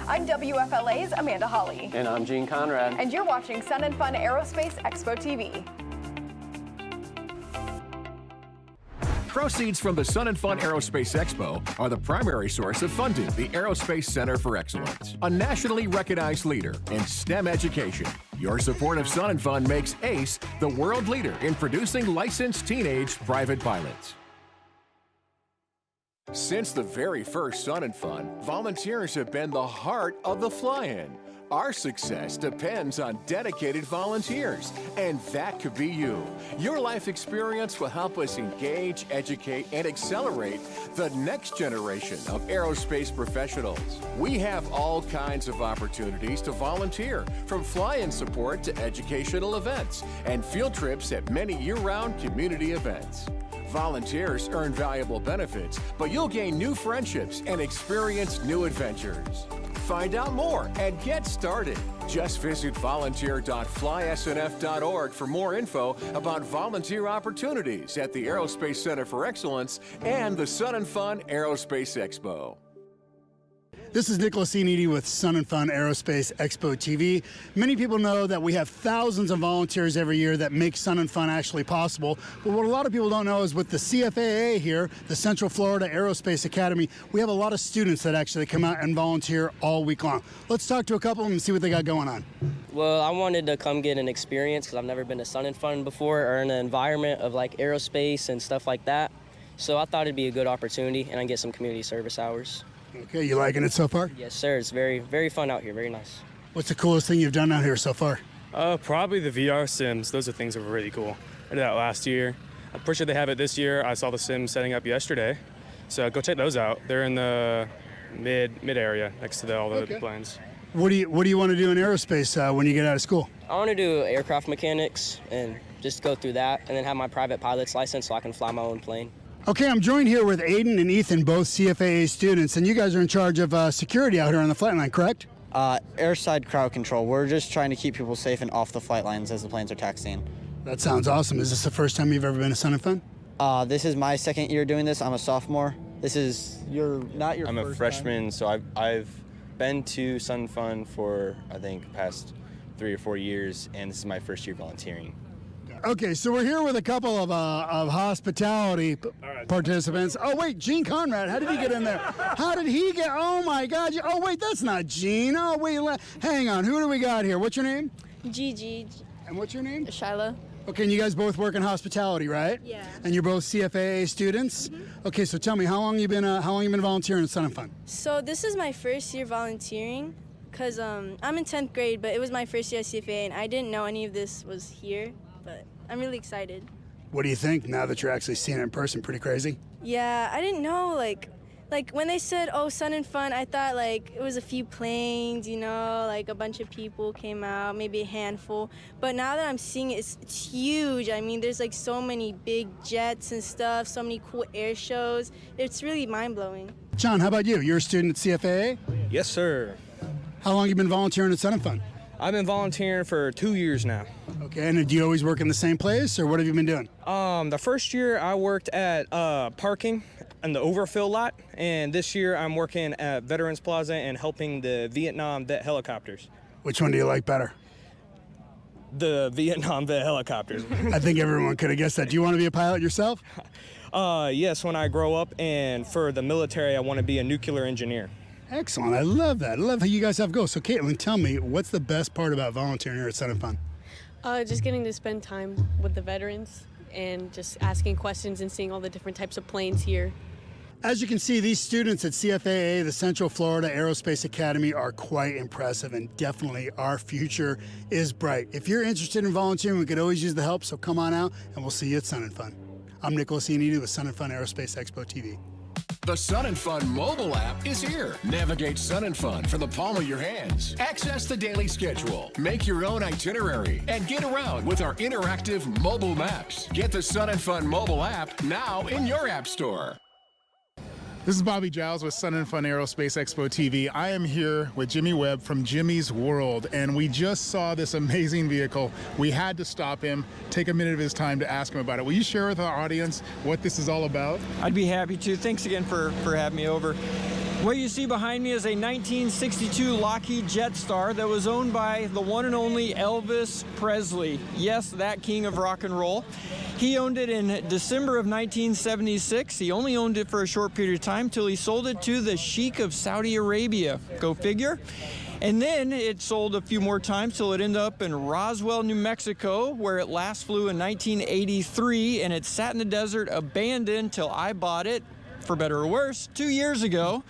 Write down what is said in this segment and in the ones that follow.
I'm WFLA's Amanda Hawley. And I'm Gene Conrad. And you're watching Sun and Fun Aerospace Expo TV. Proceeds from the Sun and Fun Aerospace Expo are the primary source of funding the Aerospace Center for Excellence, a nationally recognized leader in STEM education. Your support of Sun and Fun makes ACE the world leader in producing licensed teenage private pilots. Since the very first Sun and Fun, volunteers have been the heart of the fly-in. Our success depends on dedicated volunteers, and that could be you. Your life experience will help us engage, educate, and accelerate the next generation of aerospace professionals. We have all kinds of opportunities to volunteer, from fly-in support to educational events and field trips at many year-round community events. Volunteers earn valuable benefits, but you'll gain new friendships and experience new adventures. Find out more and get started. Just visit volunteer.flysnf.org for more info about volunteer opportunities at the Aerospace Center for Excellence and the Sun and Fun Aerospace Expo. This is Nicholas Ianniti with Sun and Fun Aerospace Expo TV. Many people know that we have thousands of volunteers every year that make Sun and Fun actually possible. But what a lot of people don't know is with the CFAA here, the Central Florida Aerospace Academy, we have a lot of students that actually come out and volunteer all week long. Let's talk to a couple of them and see what they got going on. Well, I wanted to come get an experience because I've never been to Sun and Fun before or in an environment of like aerospace and stuff like that. So I thought it'd be a good opportunity and I get some community service hours. Okay, you liking it so far? Yes, sir. It's very, very fun out here. Very nice. What's the coolest thing you've done out here so far? Probably the VR sims. Those are things that were really cool. I did that last year. I'm pretty sure they have it this year. I saw the sims setting up yesterday. So go check those out. They're in the mid area next to all the planes. What do you want to do in aerospace when you get out of school? I want to do aircraft mechanics and just go through that and then have my private pilot's license so I can fly my own plane. Okay, I'm joined here with Aiden and Ethan, both CFAA students, and you guys are in charge of security out here on the flight line, correct? Airside crowd control. We're just trying to keep people safe and off the flight lines as the planes are taxiing. That sounds awesome. Is this the first time you've ever been to Sun and Fun? This is my second year doing this. I'm a sophomore. This is not your I'm first a freshman, time. so I've been to Sun Fun for, I think, past 3 or 4 years, and this is my first year volunteering. Okay, so we're here with a couple of hospitality participants. Oh, wait, Gene Conrad, how did he get in there? How did he get, oh my God. Oh, wait, that's not Gene. Oh, wait, hang on. Who do we got here? What's your name? Gigi. And what's your name? Shyla. Okay, and you guys both work in hospitality, right? Yeah. And you're both CFAA students? Mm-hmm. Okay, so tell me, how long you been volunteering at Sun and Fun? So this is my first year volunteering because I'm in 10th grade, but it was my first year at CFAA, and I didn't know any of this was here, but I'm really excited. What do you think now that you're actually seeing it in person? Pretty crazy? Yeah, I didn't know, like when they said, oh, Sun and Fun, I thought like it was a few planes, you know, like a bunch of people came out, maybe a handful. But now that I'm seeing it, it's huge. I mean, there's like so many big jets and stuff, so many cool air shows. It's really mind-blowing. John, how about you? You're a student at CFAA? Yes, sir. How long have you been volunteering at Sun and Fun? I've been volunteering for 2 years now. Okay, and do you always work in the same place, or what have you been doing? The first year I worked at parking in the overfill lot, and this year I'm working at Veterans Plaza and helping the Vietnam vet helicopters. Which one do you like better? The Vietnam vet helicopters. I think everyone could have guessed that. Do you want to be a pilot yourself? Yes, when I grow up, and for the military I want to be a nuclear engineer. Excellent. I love that. I love how you guys have goals. So, Caitlin, tell me, what's the best part about volunteering here at Sun and Fun? Just getting to spend time with the veterans and just asking questions and seeing all the different types of planes here. As you can see, these students at CFAA, the Central Florida Aerospace Academy, are quite impressive, and definitely our future is bright. If you're interested in volunteering, we could always use the help, so come on out, and we'll see you at Sun and Fun. I'm Nicholas Ianniti with Sun and Fun Aerospace Expo TV. The Sun and Fun mobile app is here. Navigate Sun and Fun from the palm of your hands. Access the daily schedule, make your own itinerary, and get around with our interactive mobile maps. Get the Sun and Fun mobile app now in your app store. This is Bobby Giles with Sun and Fun Aerospace Expo TV. I am here with Jimmy Webb from Jimmy's World, and we just saw this amazing vehicle. We had to stop him, take a minute of his time to ask him about it. Will you share with our audience what this is all about? I'd be happy to. Thanks again for having me over. What you see behind me is a 1962 Lockheed Jetstar that was owned by the one and only Elvis Presley. Yes, that king of rock and roll. He owned it in December of 1976. He only owned it for a short period of time till he sold it to the Sheikh of Saudi Arabia. Go figure. And then it sold a few more times till it ended up in Roswell, New Mexico, where it last flew in 1983, and it sat in the desert abandoned till I bought it, for better or worse, 2 years ago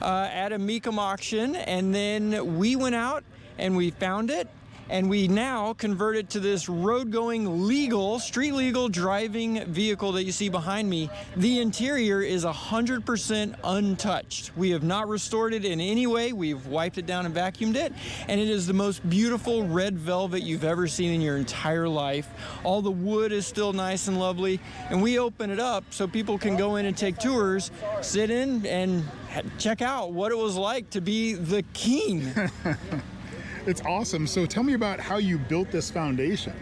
at a Mecum auction. And then we went out and we found it, and we now converted to this road-going legal, street-legal driving vehicle that you see behind me. The interior is 100% untouched. We have not restored it in any way. We've wiped it down and vacuumed it, and it is the most beautiful red velvet you've ever seen in your entire life. All the wood is still nice and lovely, and we open it up so people can go in and take tours, sit in, and check out what it was like to be the king. It's awesome. So tell me about how you built this foundation.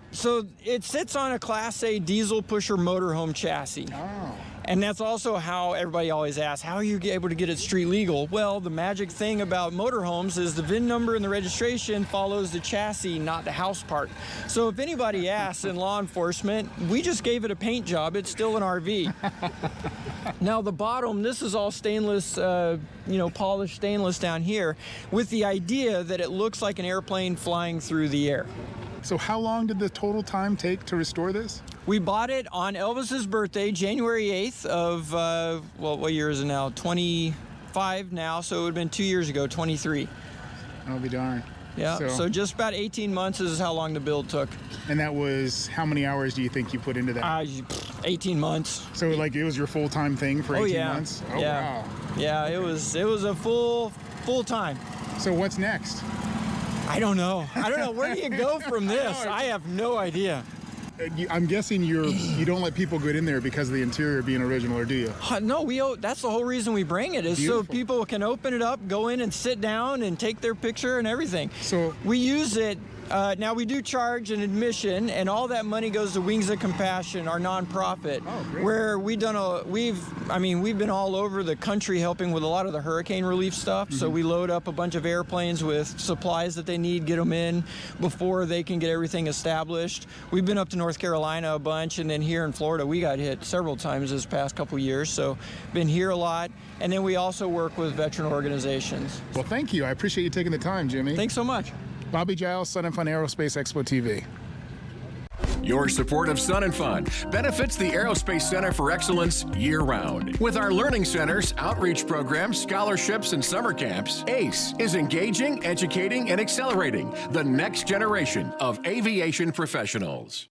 So it sits on a Class A diesel pusher motorhome chassis. Oh. And that's also how everybody always asks, how are you able to get it street legal? Well, the magic thing about motorhomes is the VIN number and the registration follows the chassis, not the house part. So if anybody asks in law enforcement, we just gave it a paint job. It's still an RV. Now the bottom, this is all stainless, polished stainless down here, with the idea that it looks like an airplane flying through the air. So how long did the total time take to restore this? We bought it on Elvis's birthday, January 8th of, what year is it now? 25 now, so it would have been 2 years ago, 23. I'll be darned. Yeah, so just about 18 months is how long the build took. And that was, how many hours do you think you put into that? 18 months. So like it was your full-time thing for 18 months? Oh, yeah. Wow. Yeah, it was a full time. So what's next? I don't know. Where do you go from this? I have no idea. I'm guessing you don't let people get in there because of the interior being original, or do you? No, that's the whole reason we bring it, is Beautiful. so people can open it up, go in and sit down and take their picture and everything. So we use it. Now we do charge an admission, and all that money goes to Wings of Compassion, our nonprofit, where we've been all over the country helping with a lot of the hurricane relief stuff. So we load up a bunch of airplanes with supplies that they need, get them in before they can get everything established. We've been up to North Carolina a bunch, and then here in Florida we got hit several times this past couple years. So been here a lot, and then we also work with veteran organizations. Well, thank you. I appreciate you taking the time, Jimmy. Thanks so much. Bobby Giles, Sun and Fun Aerospace Expo TV. Your support of Sun and Fun benefits the Aerospace Center for Excellence year-round. With our learning centers, outreach programs, scholarships, and summer camps, ACE is engaging, educating, and accelerating the next generation of aviation professionals.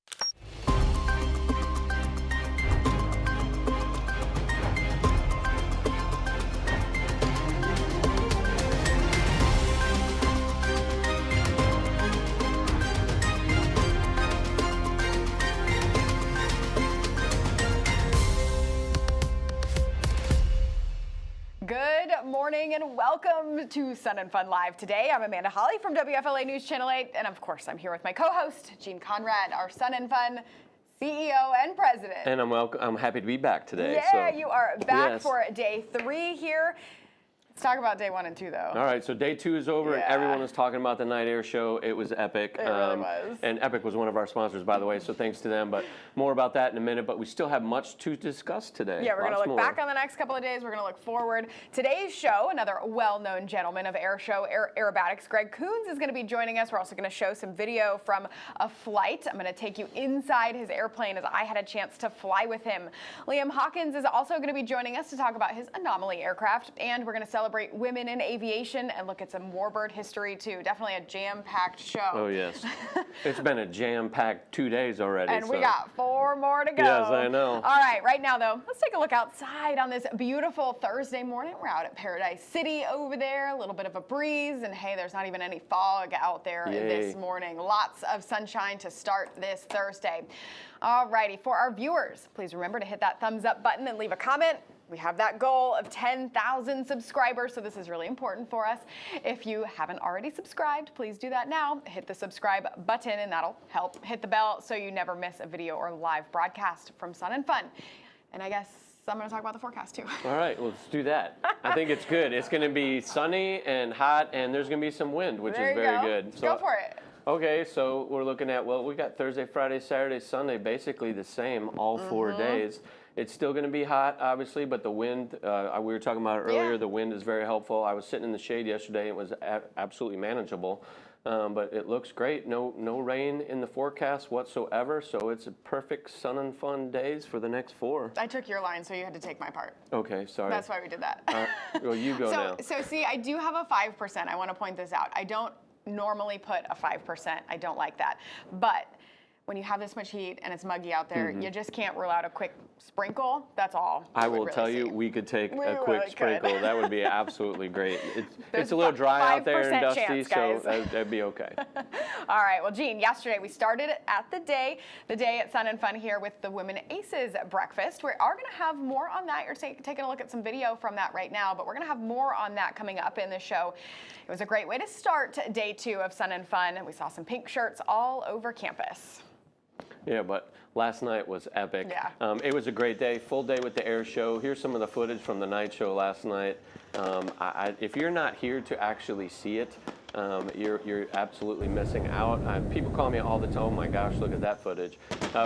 Good morning and welcome to Sun and Fun Live today. I'm Amanda Holly from WFLA News Channel 8, and of course I'm here with my co-host, Gene Conrad, our Sun and Fun CEO and President. And I'm happy to be back today. Yeah, you are back for day 3 here. Let's talk about day 1 and 2, though. All right, so day 2 is over, and everyone was talking about the night air show. It was epic. It really was. And Epic was one of our sponsors, by the way, so thanks to them. But more about that in a minute. But we still have much to discuss today. Yeah, we're going to look back on the next couple of days. We're going to look forward. Today's show, another well-known gentleman of air show, Aerobatics, Greg Coons, is going to be joining us. We're also going to show some video from a flight. I'm going to take you inside his airplane as I had a chance to fly with him. Liam Hawkins is also going to be joining us to talk about his Anomaly aircraft, and we're going to celebrate women in aviation and look at some Warbird history too. Definitely a jam-packed show. Oh yes, it's been a jam-packed 2 days already. And we got 4 more to go. Yes, I know. All right, right now though, let's take a look outside on this beautiful Thursday morning. We're out at Paradise City over there, a little bit of a breeze, and hey, there's not even any fog out there this morning. Lots of sunshine to start this Thursday. All righty, for our viewers, please remember to hit that thumbs up button and leave a comment. We have that goal of 10,000 subscribers, so this is really important for us. If you haven't already subscribed, please do that now. Hit the subscribe button, and that'll help. Hit the bell so you never miss a video or live broadcast from Sun and Fun. And I guess I'm going to talk about the forecast too. All right, well, let's do that. I think it's good. It's going to be sunny and hot, and there's going to be some wind, which is very good. So, go for it. Okay, so we're looking at, well, we got Thursday, Friday, Saturday, Sunday, basically the same all 4 days. It's still going to be hot, obviously, but the wind, we were talking about it earlier, the wind is very helpful. I was sitting in the shade yesterday. It was absolutely manageable, but it looks great. No rain in the forecast whatsoever, so it's a perfect sun and fun days for the next 4. I took your line, so you had to take my part. Okay, sorry. That's why we did that. Well, you go now. So see, I do have a 5%. I want to point this out. I don't normally put a 5%. I don't like that. But when you have this much heat and it's muggy out there, you just can't rule out a quick sprinkle. That's all. I will tell you, we could take a quick sprinkle. That would be absolutely great. It's a little dry out there and dusty, chance, so that'd be okay. All right. Well, Gene, yesterday we started at the day at Sun and Fun here with the Women Aces breakfast. We are going to have more on that. You're taking a look at some video from that right now, but we're going to have more on that coming up in the show. It was a great way to start day 2 of Sun and Fun. We saw some pink shirts all over campus. Yeah, but last night was epic. Yeah. It was a great day, full day with the air show. Here's some of the footage from the night show last night. If you're not here to actually see it, you're absolutely missing out. People call me all the time. Oh my gosh, look at that footage.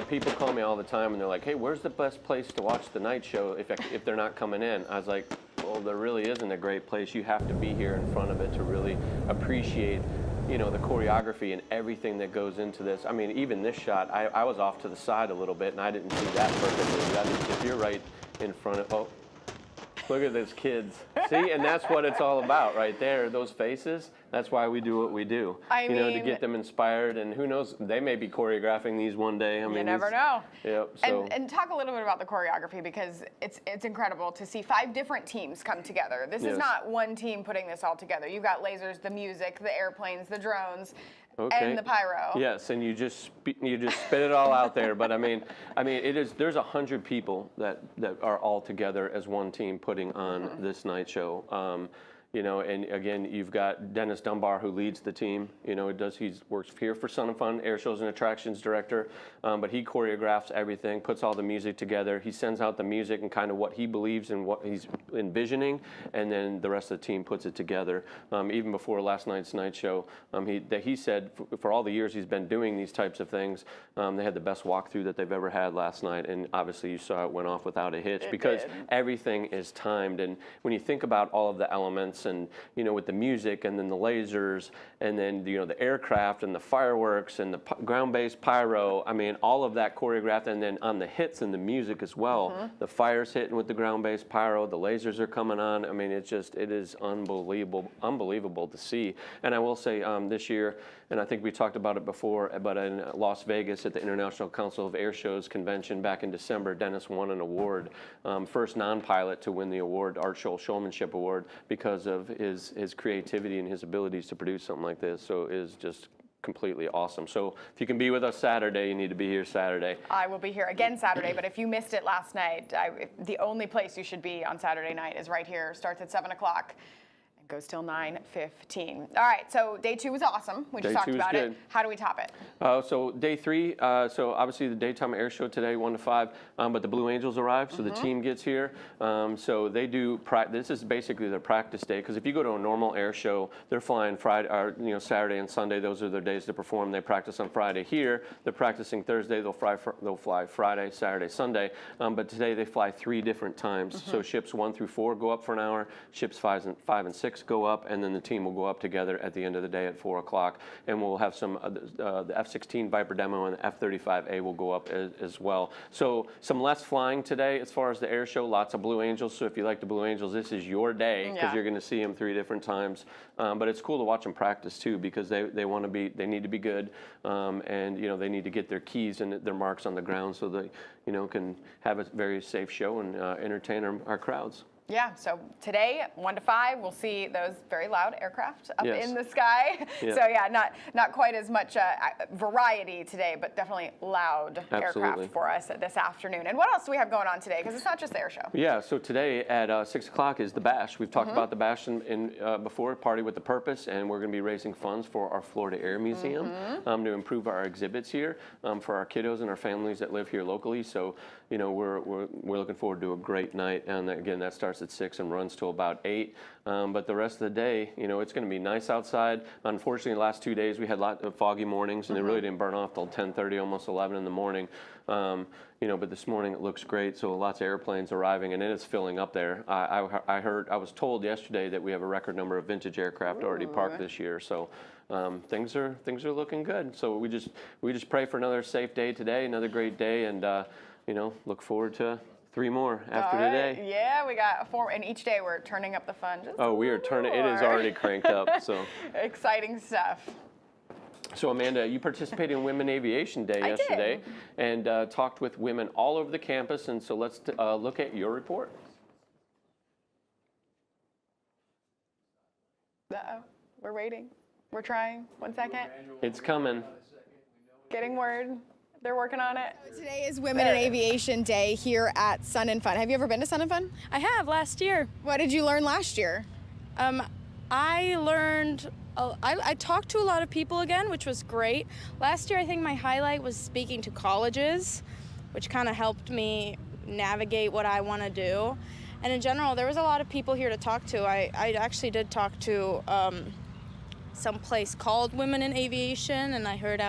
People call me all the time and they're like, hey, where's the best place to watch the night show if they're not coming in? I was like, well, there really isn't a great place. You have to be here in front of it to really appreciate the choreography and everything that goes into this. I mean, even this shot, I was off to the side a little bit and I didn't see that perfectly. If you're right in front of, look at those kids. See, and that's what it's all about right there, those faces. That's why we do what we do. I mean, to get them inspired, and who knows, they may be choreographing these one day. I mean, you never know. Yep. So. And talk a little bit about the choreography, because it's incredible to see 5 different teams come together. This is not one team putting this all together. You've got lasers, the music, the airplanes, the drones. Okay. And the pyro. Yes, and you just spit it all out there. But I mean, there's 100 people that are all together as one team putting on this night show. And again, you've got Dennis Dunbar, who leads the team. He works here for Sun and Fun, Air Shows and Attractions Director, but he choreographs everything, puts all the music together. He sends out the music and kind of what he believes and what he's envisioning, and then the rest of the team puts it together. Even before last night's night show, he said for all the years he's been doing these types of things, they had the best walkthrough that they've ever had last night, and obviously you saw it went off without a hitch because everything is timed. And when you think about all of the elements, and with the music and then the lasers and then the aircraft and the fireworks and the ground-based pyro, I mean all of that choreographed, and then on the hits and the music as well, the fire's hitting with the ground-based pyro, the lasers are coming on. I mean, it is unbelievable to see. And I will say this year, and I think we talked about it before, but in Las Vegas at the International Council of Air Shows convention back in December, Dennis won an award, first non-pilot to win the award, Art Show Showmanship Award, because of his creativity and his abilities to produce something like this. So it is just completely awesome. So if you can be with us Saturday, you need to be here Saturday. I will be here again Saturday, but if you missed it last night, the only place you should be on Saturday night is right here. Starts at 7 o'clock. Goes till 9:15. All right, so day 2 was awesome. We just talked about it. How do we top it? So day 3, so obviously the daytime air show today, 1 to 5, but the Blue Angels arrived, so the team gets here. So they do, this is basically their practice day, because if you go to a normal air show, they're flying Friday, or Saturday and Sunday, those are their days to perform. They practice on Friday. Here, they're practicing Thursday, they'll fly Friday, Saturday, Sunday, but today they fly 3 different times. So ships 1 through 4 go up for an hour, ships 5 and 6 go up, and then the team will go up together at the end of the day at 4 o'clock, and we'll have some the F-16 Viper demo and the F-35A will go up as well. So some less flying today as far as the air show, lots of Blue Angels, so if you like the Blue Angels, this is your day, because you're going to see them 3 different times, but it's cool to watch them practice too, because they need to be good, and they need to get their keys and their marks on the ground so they can have a very safe show and entertain our crowds. Yeah, so today, 1 to 5, we'll see those very loud aircraft up Yes. in the sky. Yeah. So yeah, not quite as much variety today, but definitely loud Absolutely. aircraft for us this afternoon. And what else do we have going on today? Because it's not just the air show. Yeah, so today at 6 o'clock is the Bash. We've talked about the Bash before, Party with the Purpose, and we're going to be raising funds for our Florida Air Museum to improve our exhibits here for our kiddos and our families that live here locally. So, you know, we're looking forward to a great night. And again, that starts at 6 and runs till about 8. But the rest of the day, you know, it's going to be nice outside. Unfortunately, the last 2 days we had a lot of foggy mornings, and they really didn't burn off till 10:30, almost 11 in the morning. You know, but this morning it looks great. So lots of airplanes arriving, and it is filling up there. I was told yesterday that we have a record number of vintage aircraft already parked this year. So things are looking good. So we just pray for another safe day today, another great day, and you know, look forward to 3 more after today. Yeah, we got 4, and each day we're turning up the fun. We are turning. It is already cranked up. So exciting stuff. So Amanda, you participated in Women Aviation Day yesterday and talked with women all over the campus. And so let's look at your report. Uh-oh, we're waiting. We're trying. 1 second. It's coming. Getting word. They're working on it. Today is Women in Aviation Day here at Sun and Fun. Have you ever been to Sun and Fun? I have last year. What did you learn last year? I learned, I talked to a lot of people again, which was great. Last year, I think my highlight was speaking to colleges, which kind of helped me navigate what I want to do. And in general, there was a lot of people here to talk to. I actually did talk to some place called Women in Aviation, and I heard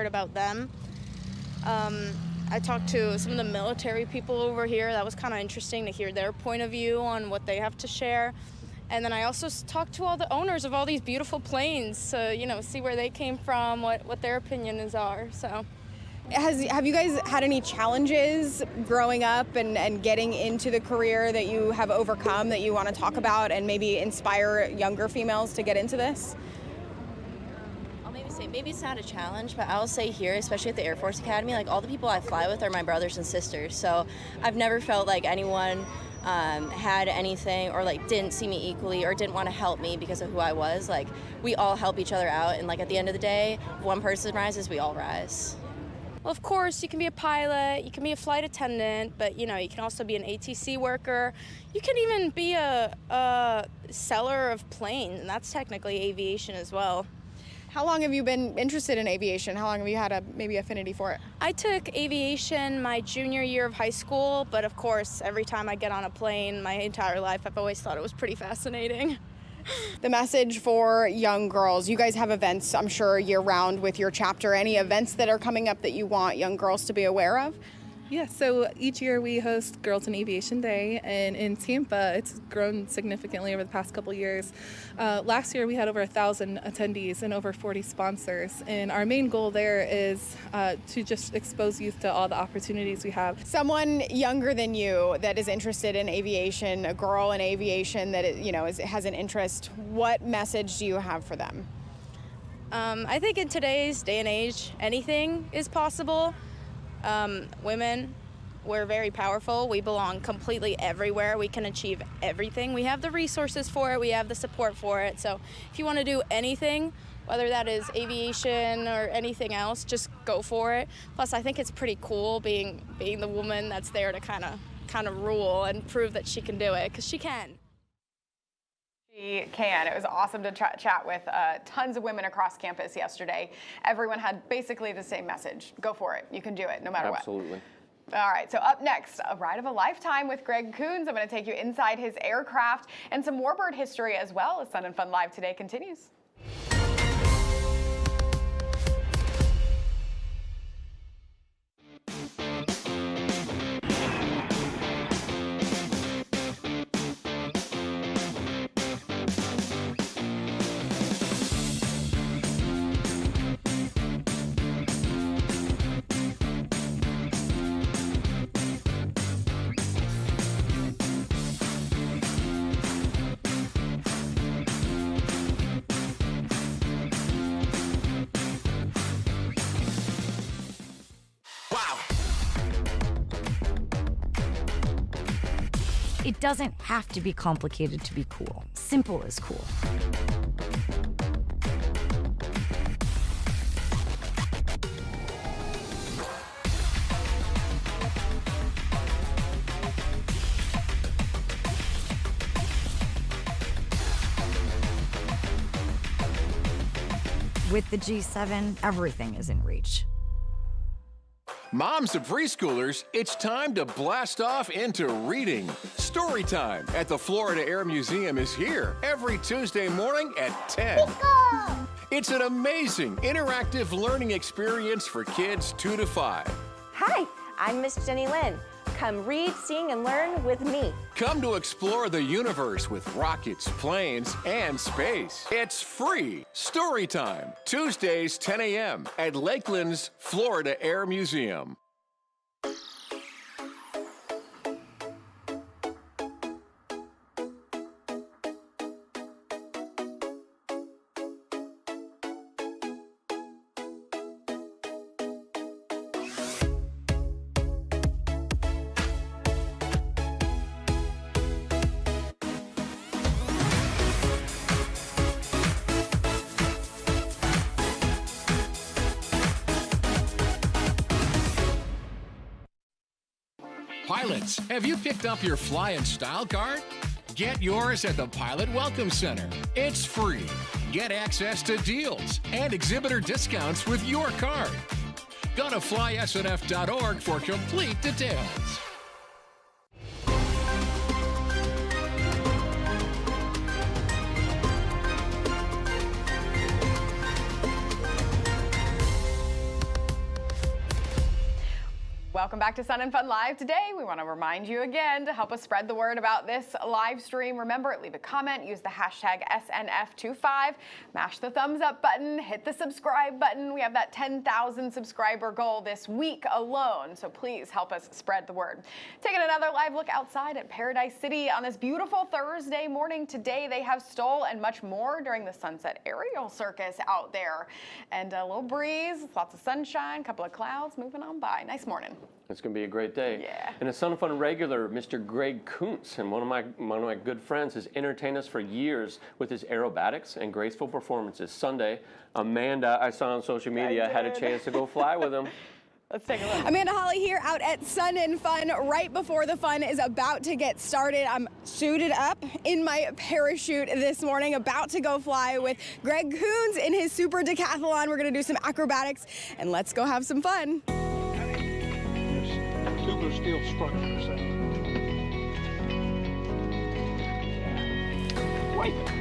about them. I talked to some of the military people over here. That was kind of interesting to hear their point of view on what they have to share. And then I also talked to all the owners of all these beautiful planes, so, you know, see where they came from, what their opinions are, so. Have you guys had any challenges growing up and getting into the career that you have overcome that you want to talk about and maybe inspire younger females to get into this? Maybe it's not a challenge, but I will say here, especially at the Air Force Academy, like all the people I fly with are my brothers and sisters. So I've never felt like anyone had anything or like didn't see me equally or didn't want to help me because of who I was. Like we all help each other out, and like at the end of the day, if one person rises, we all rise. Well, of course, you can be a pilot, you can be a flight attendant, but you know, you can also be an ATC worker. You can even be a seller of planes, and that's technically aviation as well. How long have you been interested in aviation? How long have you had maybe affinity for it? I took aviation my junior year of high school, but of course, every time I get on a plane my entire life, I've always thought it was pretty fascinating. The message for young girls, you guys have events, I'm sure, year-round with your chapter. Any events that are coming up that you want young girls to be aware of? Yeah, so each year we host Girls in Aviation Day, and in Tampa it's grown significantly over the past couple years. Last year we had over 1,000 attendees and over 40 sponsors, and our main goal there is to just expose youth to all the opportunities we have. Someone younger than you that is interested in aviation, a girl in aviation that has an interest, what message do you have for them? I think in today's day and age, anything is possible. Women, we're very powerful. We belong completely everywhere. We can achieve everything. We have the resources for it. We have the support for it. So if you want to do anything, whether that is aviation or anything else, just go for it. Plus, I think it's pretty cool being the woman that's there to kind of rule and prove that she can do it, because she can. She can. It was awesome to chat with tons of women across campus yesterday. Everyone had basically the same message. Go for it. You can do it no matter what. Absolutely. All right, so up next, a ride of a lifetime with Greg Coons. I'm going to take you inside his aircraft and some Warbird history as well as Sun and Fun Live today continues. It doesn't have to be complicated to be cool. Simple is cool. With the G7, everything is in reach. Moms of preschoolers, it's time to blast off into reading. Story time at the Florida Air Museum is here every Tuesday morning at 10. It's an amazing interactive learning experience for kids 2 to 5. Hi, I'm Miss Jenny Lynn. Come read, sing, and learn with me. Come to explore the universe with rockets, planes, and space. It's free. Story time, Tuesdays, 10 a.m. at Lakeland's Florida Air Museum. Pilots, have you picked up your Fly in Style card? Get yours at the Pilot Welcome Center. It's free. Get access to deals and exhibitor discounts with your card. Go to flysnf.org for complete details. Welcome back to Sun and Fun Live. Today, we want to remind you again to help us spread the word about this live stream. Remember, leave a comment, use the hashtag SNF25, mash the thumbs up button, hit the subscribe button. We have that 10,000 subscriber goal this week alone, so please help us spread the word. Taking another live look outside at Paradise City on this beautiful Thursday morning. Today, they have Stoll and much more during the Sunset Aerial Circus out there. And a little breeze, lots of sunshine, a couple of clouds moving on by. Nice morning. It's going to be a great day. Yeah. And a Sun and Fun regular, Mr. Greg Kuntz, and one of my good friends, has entertained us for years with his aerobatics and graceful performances. Sunday, Amanda, I saw on social media, had a chance to go fly with him. Let's take a look. Amanda Holly here out at Sun and Fun right before the fun is about to get started. I'm suited up in my parachute this morning, about to go fly with Greg Kuntz in his super decathlon. We're going to do some acrobatics, and let's go have some fun. Tubular steel structures. Wipe it.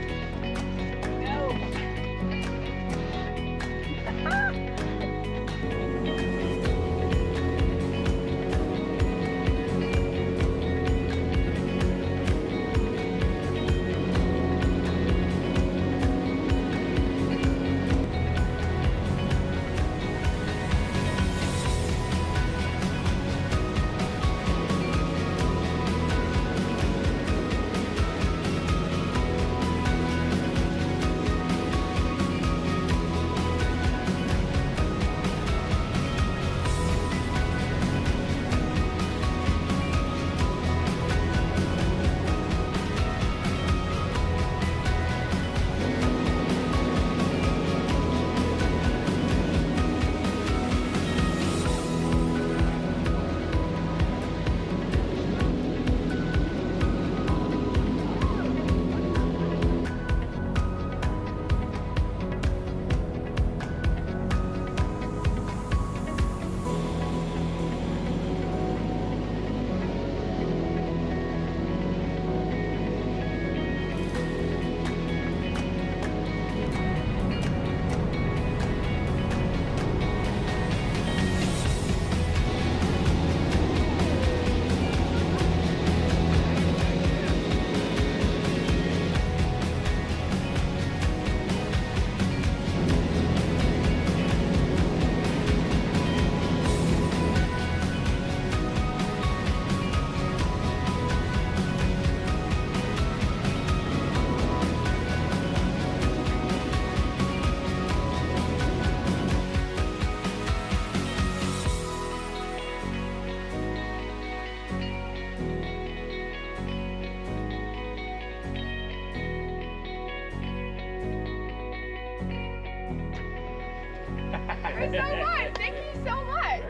so much. Thank you so much.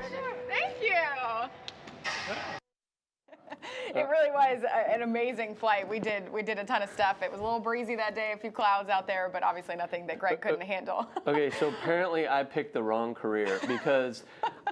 Thank you. It really was an amazing flight. We did a ton of stuff. It was a little breezy that day, a few clouds out there, but obviously nothing that Greg couldn't handle. Okay, so apparently I picked the wrong career because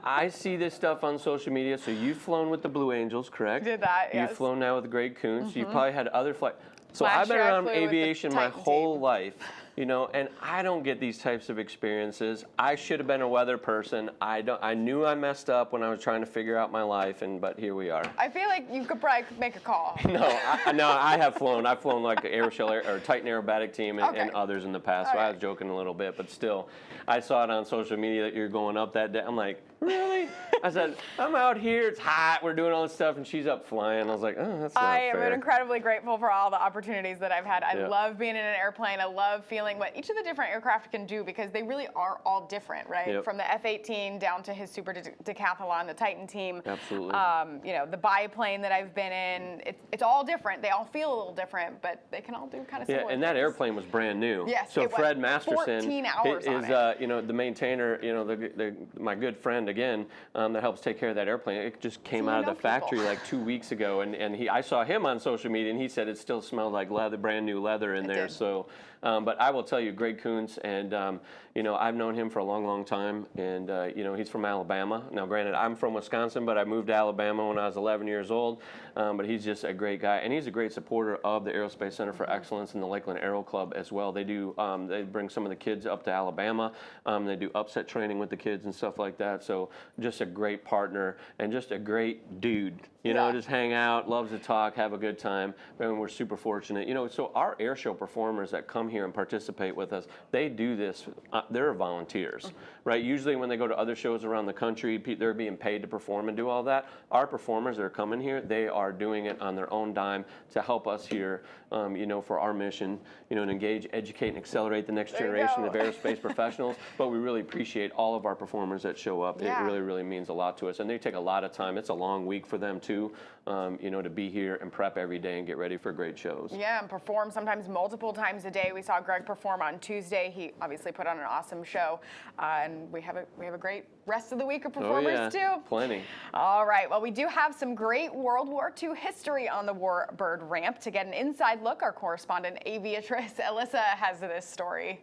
I see this stuff on social media. So you've flown with the Blue Angels, correct? Did that, yes. You've flown now with Greg Coons. You've probably had other flights. So Last I've been year I around flew with the aviation my Titan whole team. life, you know, and I don't get these types of experiences. I should have been a weather person. I knew I messed up when I was trying to figure out my life, but here we are. I feel like you could probably make a call. No, I have flown. I've flown like the or Titan Aerobatic team and others in the past. So I was joking a little bit, but still, I saw it on social media that you're going up that day. I'm like, really? I said, I'm out here. It's hot. We're doing all this stuff, and she's up flying. I was like, oh, that's not I fair. am incredibly grateful for all the opportunities that I've had. I love being in an airplane. I love feeling what each of the different aircraft can do because they really are all different, right? Yep. From the F-18 down to his super decathlon, the Titan team. Absolutely. You know, the biplane that I've been in. It's all different. They all feel a little different, but they can all do kind of similar and that things. airplane was brand new. Yes, so it was. Fred Masterson 14 hours on is it. you know, the maintainer, you know, my good friend again that helps take care of that airplane. It just came out of the factory like 2 weeks ago, and I saw him on social media, and he said it still smelled like leather, brand new leather in there. So, but I will tell you, Greg Coons, and you know, I've known him for a long, long time, and you know, he's from Alabama. Now, granted, I'm from Wisconsin, but I moved to Alabama when I was 11 years old. But he's just a great guy, and he's a great supporter of the Aerospace Center for Excellence and the Lakeland Aero Club as well. They do, they bring some of the kids up to Alabama. They do upset training with the kids and stuff like that. So just a great partner and just a great dude. You know, just hang out, loves to talk, have a good time, and we're super fortunate. You know, so our air show performers that come here and participate with us, they do this, they're volunteers, right? Usually when they go to other shows around the country, they're being paid to perform and do all that. Our performers that are coming here, they are doing it on their own dime to help us here, you know, for our mission, you know, and engage, educate, and accelerate the next generation of aerospace professionals. But we really appreciate all of our performers that show up. It really, really means a lot to us. And they take a lot of time. It's a long week for them, too. You know, to be here and prep every day and get ready for great shows. Yeah, and perform sometimes multiple times a day. We saw Greg perform on Tuesday. He obviously put on an awesome show, and we have a great rest of the week of performers too. Plenty. All right. Well, we do have some great World War II history on the Warbird ramp. To get an inside look, our correspondent aviatrix Alyssa has this story.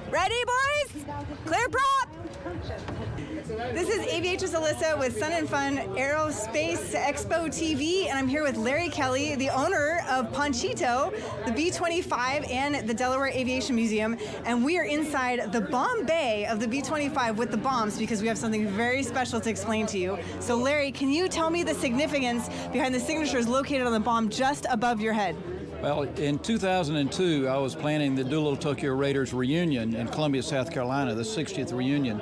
Ready, boys? Clear prop! This is aviatrix Alyssa with Sun and Fun Aerospace Expo TV, and I'm here with Larry Kelly, the owner of Ponchito, the B-25, and the Delaware Aviation Museum, and we are inside the bomb bay of the B-25 with the bombs because we have something very special to explain to you. So Larry, can you tell me the significance behind the signatures located on the bomb just above your head? Well, in 2002, I was planning the Doolittle Tokyo Raiders reunion in Columbia, South Carolina, the 60th reunion.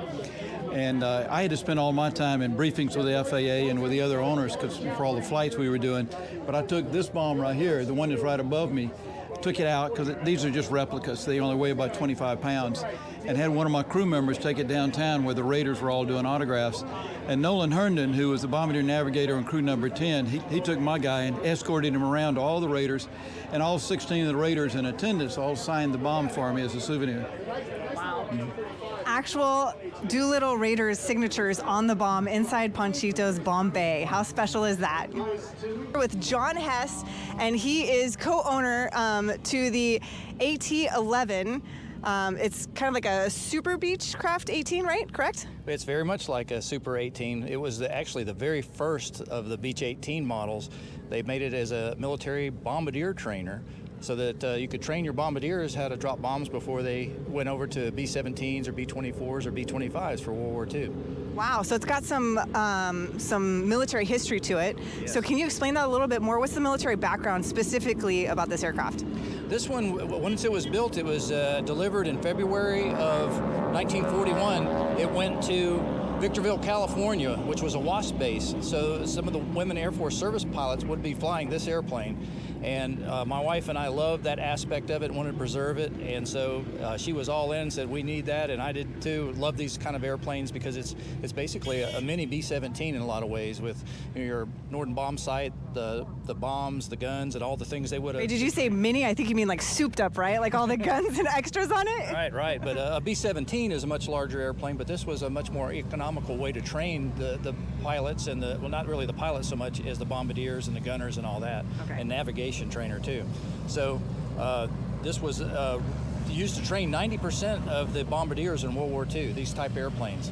And I had to spend all my time in briefings with the FAA and with the other owners for all the flights we were doing. But I took this bomb right here, the one that's right above me, took it out because these are just replicas. They only weigh about 25 pounds. And had one of my crew members take it downtown where the Raiders were all doing autographs. And Nolan Herndon, who was the bombardier navigator on crew number 10, he took my guy and escorted him around to all the Raiders. And all 16 of the Raiders in attendance all signed the bomb for me as a souvenir. Wow. Actual Doolittle Raiders signatures on the bomb inside Ponchito's bomb bay. How special is that? We're with John Hess, and he is co-owner to the AT-11. It's kind of like a super Beechcraft 18, right? Correct? It's very much like a Super 18. It was actually the very first of the Beech 18 models. They made it as a military bombardier trainer so that you could train your bombardiers how to drop bombs before they went over to B-17s or B-24s or B-25s for World War II. Wow, so it's got some military history to it. Yes. So can you explain that a little bit more? What's the military background specifically about this aircraft? This one, once it was built, it was delivered in February of 1941. It went to Victorville, California, which was a WASP base. So some of the women Air Force service pilots would be flying this airplane. And my wife and I loved that aspect of it, wanted to preserve it, and so she was all in, said we need that, and I did too. Love these kind of airplanes because it's basically a mini B-17 in a lot of ways, with your Norden bomb sight, the bombs, the guns, and all the things they would have. Wait, did you say mini? I think you mean like souped up, right? Like all the guns and extras on it? Right. But a B-17 is a much larger airplane, but this was a much more economical way to train the pilots and well, not really the pilots so much as the bombardiers and the gunners and all that, and navigation trainer too. So this was used to train 90% of the bombardiers in World War II, these type airplanes.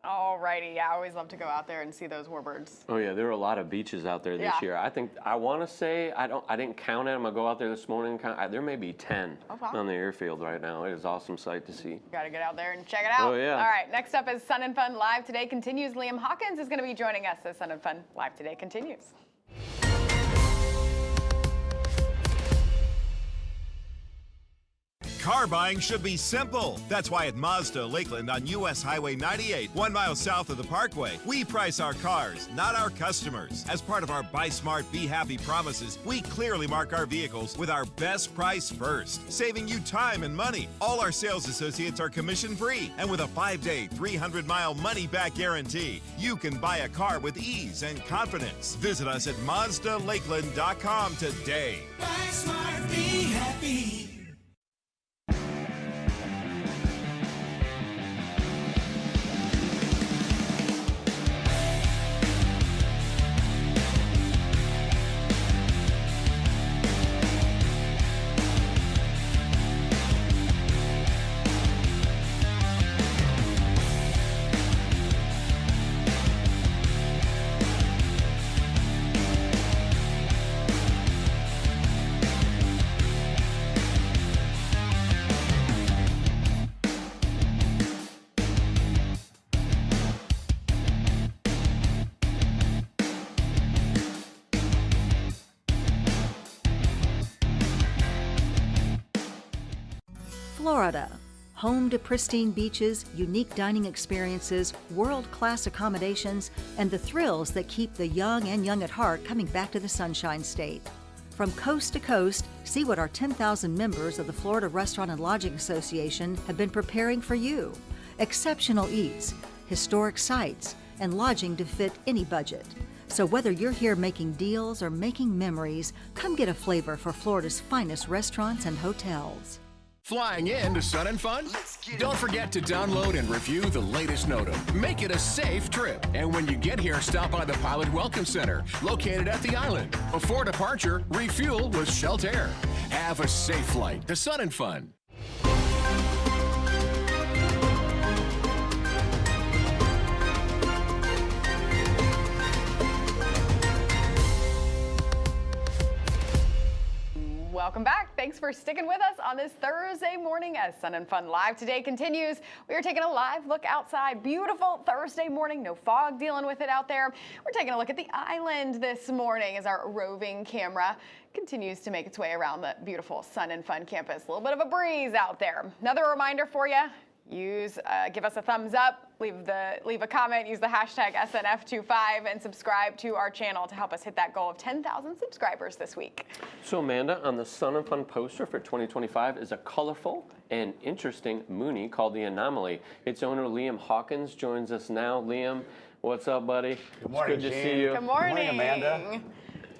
Alrighty, yeah, I always love to go out there and see those warbirds. Oh yeah, there were a lot of beaches out there this year. I want to say I didn't count it. I'm gonna go out there this morning. There may be 10 on the airfield right now. It is an awesome sight to see. Got to get out there and check it out. Oh yeah. All right, next up is Sun and Fun Live Today continues. Liam Hawkins is going to be joining us as Sun and Fun Live Today continues. Car buying should be simple. That's why at Mazda Lakeland on US Highway 98, 1 mile south of the Parkway, we price our cars, not our customers. As part of our Buy Smart, Be Happy promises, we clearly mark our vehicles with our best price first, saving you time and money. All our sales associates are commission-free, and with a 5-day, 300-mile money-back guarantee, you can buy a car with ease and confidence. Visit us at MazdaLakeland.com today. Buy smart, be happy. Florida, home to pristine beaches, unique dining experiences, world-class accommodations, and the thrills that keep the young and young at heart coming back to the Sunshine State. From coast to coast, see what our 10,000 members of the Florida Restaurant and Lodging Association have been preparing for you. Exceptional eats, historic sites, and lodging to fit any budget. So whether you're here making deals or making memories, come get a flavor for Florida's finest restaurants and hotels. Flying in to Sun and Fun? Don't forget to download and review the latest NOTAM. Make it a safe trip. And when you get here, stop by the Pilot Welcome Center, located at the island. Before departure, refuel with Shelter. Have a safe flight to Sun and Fun. Welcome back. Thanks for sticking with us on this Thursday morning as Sun and Fun Live Today continues. We are taking a live look outside. Beautiful Thursday morning. No fog dealing with it out there. We're taking a look at the island this morning as our roving camera continues to make its way around the beautiful Sun and Fun campus. A little bit of a breeze out there. Another reminder for you. Give us a thumbs up, leave a comment, use the hashtag SNF25, and subscribe to our channel to help us hit that goal of 10,000 subscribers this week. So Amanda, on the Sun and Fun poster for 2025 is a colorful and interesting Mooney called the Anomaly. Its owner Liam Hawkins joins us now. Liam, what's up, buddy? Good morning, it's good Gene. to see you. Good morning. Good morning, Amanda.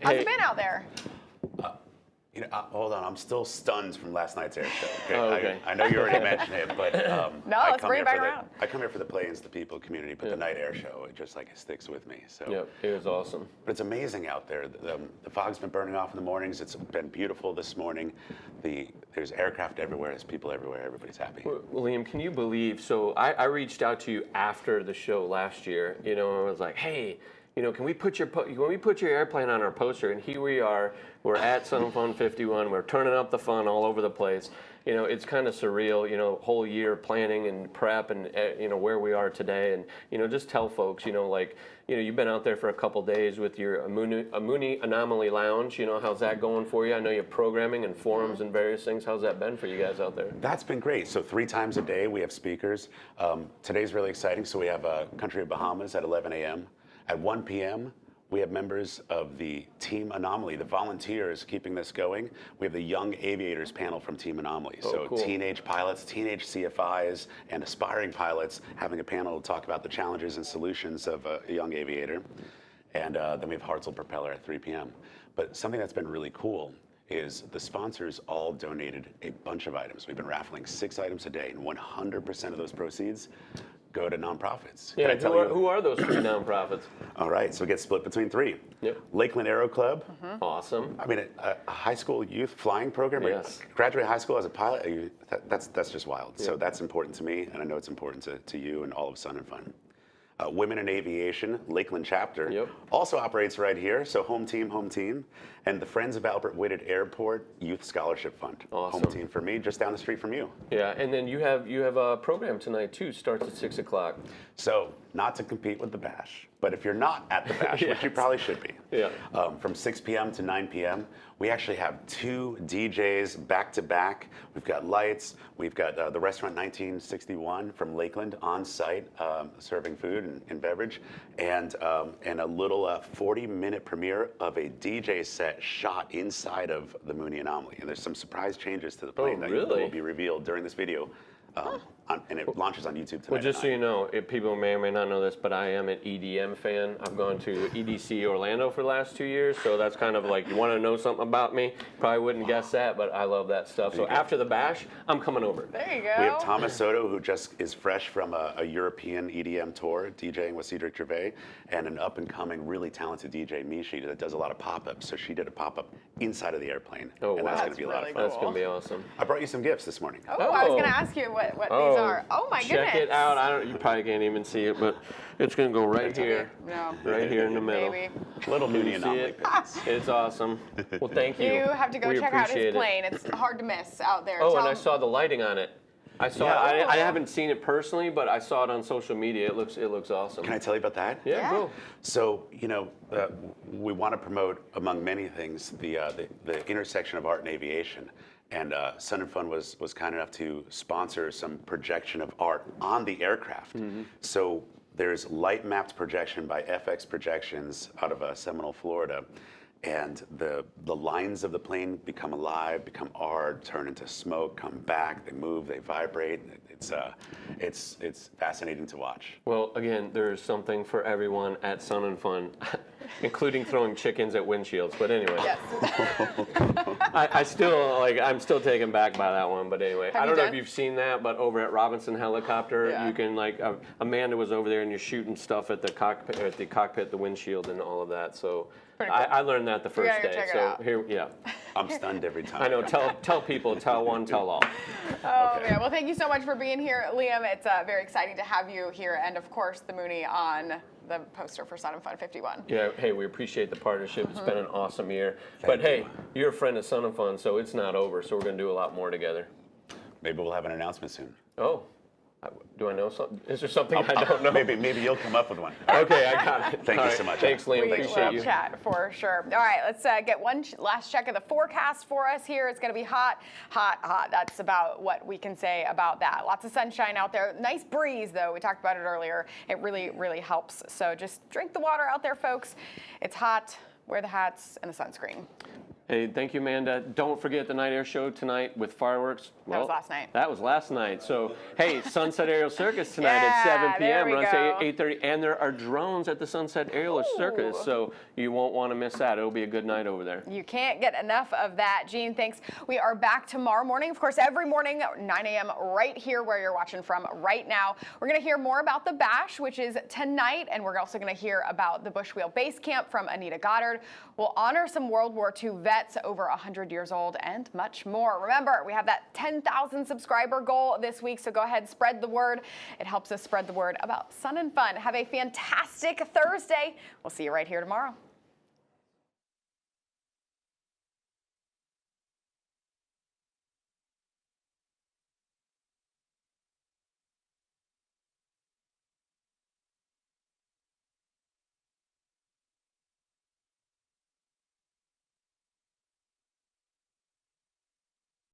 How's it been out there? Hold on, I'm still stunned from last night's air show. Okay? Oh, okay. I know you already mentioned it, but No, let's bring it back around. I come here for the planes, the people, community, but the night air show, it just it sticks with me. So. Yep, it was awesome. But it's amazing out there. The fog's been burning off in the mornings. It's been beautiful this morning. There's aircraft everywhere. There's people everywhere. Everybody's happy. Well, Liam, can you believe? So I reached out to you after the show last year. You know, I was like, hey. You know, can we put your airplane on our poster? And here we are. We're at Sun and Fun 51. We're turning up the fun all over the place. You know, it's kind of surreal. You know, whole year planning and prep, and you know where we are today. And you know, just tell folks. You know, like you've been out there for a couple days with your Mooney Anomaly Lounge. You know, how's that going for you? I know you're programming and forums and various things. How's that been for you guys out there? That's been great. So 3 times a day we have speakers. Today's really exciting. So we have Country of Bahamas at 11 a.m. At 1 p.m., We have members of the Team Anomaly, the volunteers keeping this going. We have the Young Aviators panel from Team Anomaly. So cool. teenage pilots, teenage CFIs, and aspiring pilots having a panel to talk about the challenges and solutions of a young aviator. And then we have Hartzell Propeller at 3 p.m. But something that's been really cool is the sponsors all donated a bunch of items. We've been raffling 6 items a day, and 100% of those proceeds go to nonprofits. Yeah, who are those 3 nonprofits? All right, so it gets split between 3. Yep. Lakeland Aero Club. Awesome. I mean, a high school youth flying program. Yes. Graduate high school as a pilot. That's just wild. Yep. So that's important to me, and I know it's important to you and all of Sun and Fun. Women in Aviation, Lakeland chapter, also operates right here. So home team. And the Friends of Albert Whitted Airport Youth Scholarship Fund. Awesome. Home team for me, just down the street from you. Yeah, and then you have a program tonight too. Starts at 6 o'clock. So not to compete with the Bash, but if you're not at the Bash, which you probably should be, from 6 p.m. to 9 p.m., we actually have 2 DJs back to back. We've got lights. We've got the restaurant 1961 from Lakeland on site, serving food and beverage, and a little 40-minute premiere of a DJ set shot inside of the Mooney Anomaly. And there's some surprise changes to the plane that will be revealed during this video. And it launches on YouTube tonight. Well, just so you know, people may or may not know this, but I am an EDM fan. I've gone to EDC Orlando for the last 2 years, so that's kind of like, you want to know something about me? Probably wouldn't guess that, but I love that stuff. So after the Bash, I'm coming over. There you go. We have Thomas Soto, who just is fresh from a European EDM tour, DJing with Cedric Gervais, and an up-and-coming, really talented DJ, Mishi, that does a lot of pop-ups. So she did a pop-up inside of the airplane, and that's going to be a lot of fun. That's going to be awesome. I brought you some gifts this morning. Oh, I was going to ask you what these are. Oh my goodness. Check it out. You probably can't even see it, but it's going to go right here. No. Right here in the middle. Maybe. Little Mooney Anomaly. It's awesome. Well, thank you. You have to go We check out his appreciate it. plane. It's hard to miss out there. Oh, and I saw the lighting on it. I saw Yeah. I haven't seen it personally, but I saw it on social media. It looks awesome. Can I tell you about that? Yeah, go. So, we want to promote, among many things, the intersection of art and aviation. And Sun and Fun was kind enough to sponsor some projection of art on the aircraft. So there's light mapped projection by FX Projections out of Seminole, Florida. And the lines of the plane become alive, become art, turn into smoke, come back, they move, they vibrate. It's fascinating to watch. Well, again, there's something for everyone at Sun and Fun, including throwing chickens at windshields. But anyway, I'm still taken back by that one. But anyway, I don't know if you've seen that, but over at Robinson Helicopter, you can Amanda was over there and you're shooting stuff at the cockpit, the windshield, and all of that. So. Cool. I learned that the first day. So here, I'm stunned every time. I know. Tell people. Tell one. Tell all. Oh yeah. Well, thank you so much for being here, Liam. It's very exciting to have you here, and of course the Mooney on the poster for Sun and Fun 51. Yeah. Hey, we appreciate the partnership. It's been an awesome year. But hey, you're a friend of Sun and Fun, so it's not over. So we're gonna do a lot more together. Maybe we'll have an announcement soon. Oh. Do I know something? Is there something I don't know? Maybe you'll come up with one. Okay, I got it. Thank you so much. Thanks, Liam. Appreciate you. We'll chat for sure. All right, let's get one last check of the forecast for us here. It's going to be hot, hot, hot. That's about what we can say about that. Lots of sunshine out there. Nice breeze, though. We talked about it earlier. It really, really helps. So just drink the water out there, folks. It's hot. Wear the hats and the sunscreen. Hey, thank you, Amanda. Don't forget the night air show tonight with fireworks. That was last night. That was last night. So, hey, Sunset Aerial Circus tonight at 7 p.m. runs to 8:30, and there are drones at the Sunset Aerial Circus, so you won't want to miss that. It'll be a good night over there. You can't get enough of that. Gene, thanks. We are back tomorrow morning, of course, every morning, 9 a.m. right here where you're watching from right now. We're going to hear more about the Bash, which is tonight, and we're also going to hear about the Bushwheel Base Camp from Anita Goddard. We'll honor some World War II vets over 100 years old and much more. Remember, we have that 10,000 subscriber goal this week, so go ahead, spread the word. It helps us spread the word about Sun and Fun. Have a fantastic Thursday. We'll see you right here tomorrow.